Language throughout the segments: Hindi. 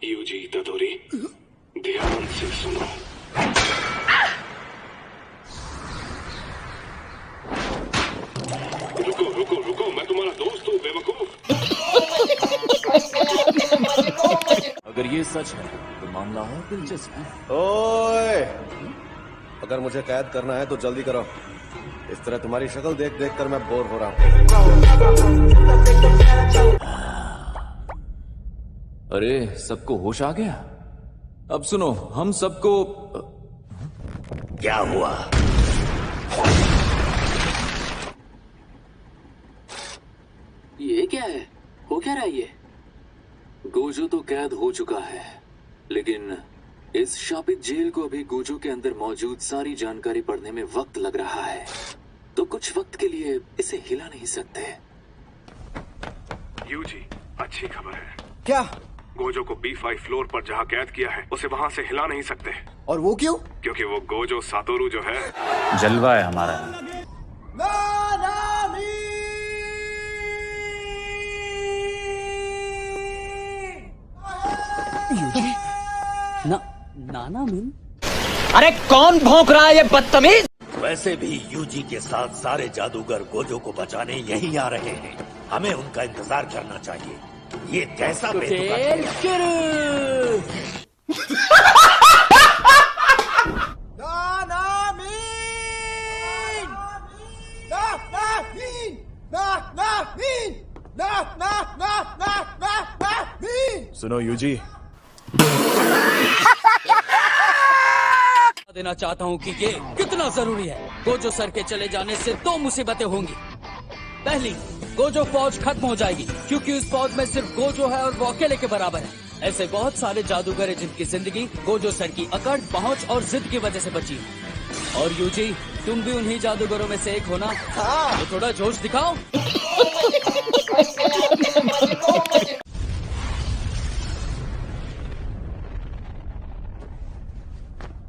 यूजी तदोरी, ध्यान से सुनो। रुको रुको रुको, मैं तुम्हारा दोस्त हूँ बेवकूफ। अगर ये सच है तो मामला और दिलचस्प है। ओए, अगर मुझे कैद करना है तो जल्दी करो। इस तरह तुम्हारी शक्ल देख देख कर मैं बोर हो रहा हूँ। अरे सबको होश आ गया। अब सुनो, हम सबको क्या हुआ? ये क्या है? हो क्या रहा है ये? गोजो तो कैद हो चुका है, लेकिन इस शापित जेल को अभी गोजो के अंदर मौजूद सारी जानकारी पढ़ने में वक्त लग रहा है, तो कुछ वक्त के लिए इसे हिला नहीं सकते। यूजी, अच्छी खबर है। क्या? गोजो को B5 फ्लोर पर जहाँ कैद किया है उसे वहाँ से हिला नहीं सकते। और वो क्यों? क्योंकि वो गोजो सातोरू जो है, जलवा है हमारा। नाना मिन? अरे कौन भौंक रहा है ये बदतमीज? वैसे भी यूजी के साथ सारे जादूगर गोजो को बचाने यहीं आ रहे हैं। हमें उनका इंतजार करना चाहिए। ये कैसा बेतुका सुनो यूजी, देना चाहता हूँ कि ये कितना जरूरी है। गोजो सर के चले जाने से दो मुसीबतें होंगी। पहली, गोजो फौज खत्म हो जाएगी, क्योंकि उस फौज में सिर्फ गोजो है और वो अकेले के बराबर है। ऐसे बहुत सारे जादूगर हैं जिनकी जिंदगी गोजो सर की अकड़, पहुंच और जिद की वजह से बची। और यूजी, तुम भी उन्हीं जादूगरों में से एक हो ना? तो थोड़ा जोश दिखाओ।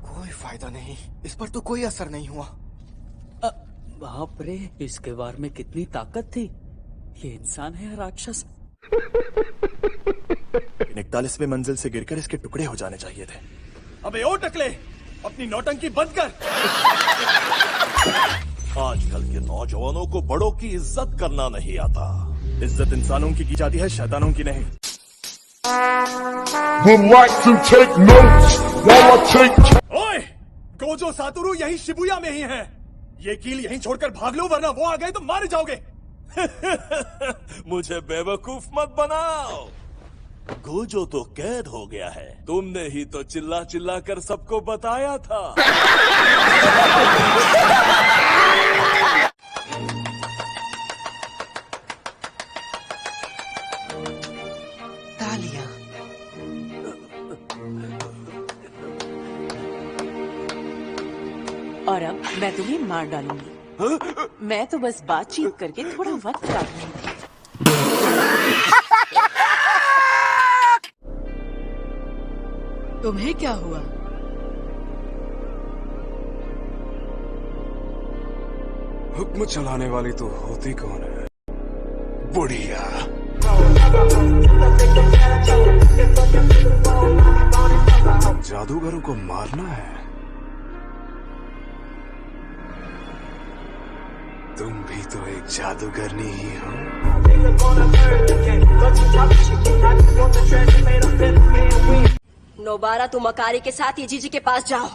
कोई फायदा नहीं, इस पर तो कोई असर नहीं हुआ। बाप रे, इसके बार में कितनी ताकत थी। ये इंसान है या राक्षस? 41वें मंजिल से गिरकर इसके टुकड़े हो जाने चाहिए थे। अबे ओ टकले, अपनी नौटंकी बंद कर। आजकल के नौजवानों को बड़ों की इज्जत करना नहीं आता। इज्जत इंसानों की जाती है, शैतानों की नहीं। ओए, गोजो सातोरू यही शिबुया में ही है। ये कील यहीं छोड़कर भाग लो, वरना वो आ गए तो मारे जाओगे। मुझे बेवकूफ मत बनाओ। गोजो तो कैद हो गया है। तुमने ही तो चिल्ला चिल्ला कर सबको बताया था। तालियां। और अब मैं तुम्हें मार डालूंगी। मैं तो बस बातचीत करके थोड़ा वक्त काट रही थी। तुम्हें क्या हुआ? हुक्म चलाने वाली तो होती कौन है? बुढ़िया। जादूगरों को मारना है? तुम भी तो एक जादूगरनी ही हो। नोबारा, तुम अकारी के साथ ईजीजी के पास जाओ।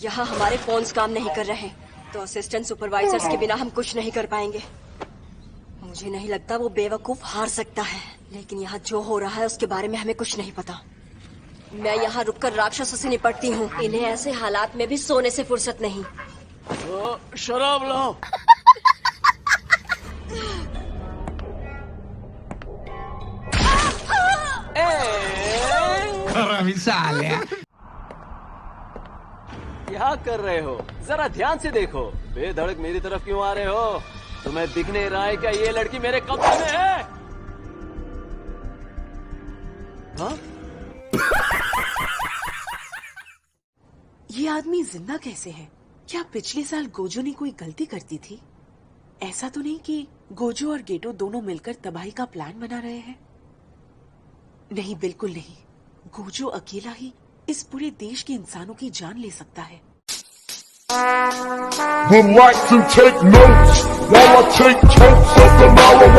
यहाँ हमारे फोन्स काम नहीं कर रहे, तो असिस्टेंट सुपरवाइजर्स के बिना हम कुछ नहीं कर पाएंगे। मुझे नहीं लगता वो बेवकूफ हार सकता है, लेकिन यहाँ जो हो रहा है उसके बारे में हमें कुछ नहीं पता। मैं यहाँ रुककर राक्षसों से निपटती हूँ। इन्हें ऐसे हालात में भी सोने से फुर्सत नहीं। शराब लाओ। क्या कर रहे हो? जरा ध्यान से देखो। बेधड़क मेरी तरफ क्यों आ रहे हो? तुम्हें दिख नहीं रहा है क्या ये लड़की मेरे कब्जे में है? हाँ? ये आदमी जिंदा कैसे है? क्या पिछले साल गोजो ने कोई गलती कर दी थी? ऐसा तो नहीं कि गोजो और गेटो दोनों मिलकर तबाही का प्लान बना रहे हैं? नहीं, बिल्कुल नहीं। गोजो अकेला ही इस पूरे देश के इंसानों की जान ले सकता है। Would like to take notes while I take totes of the marijuana.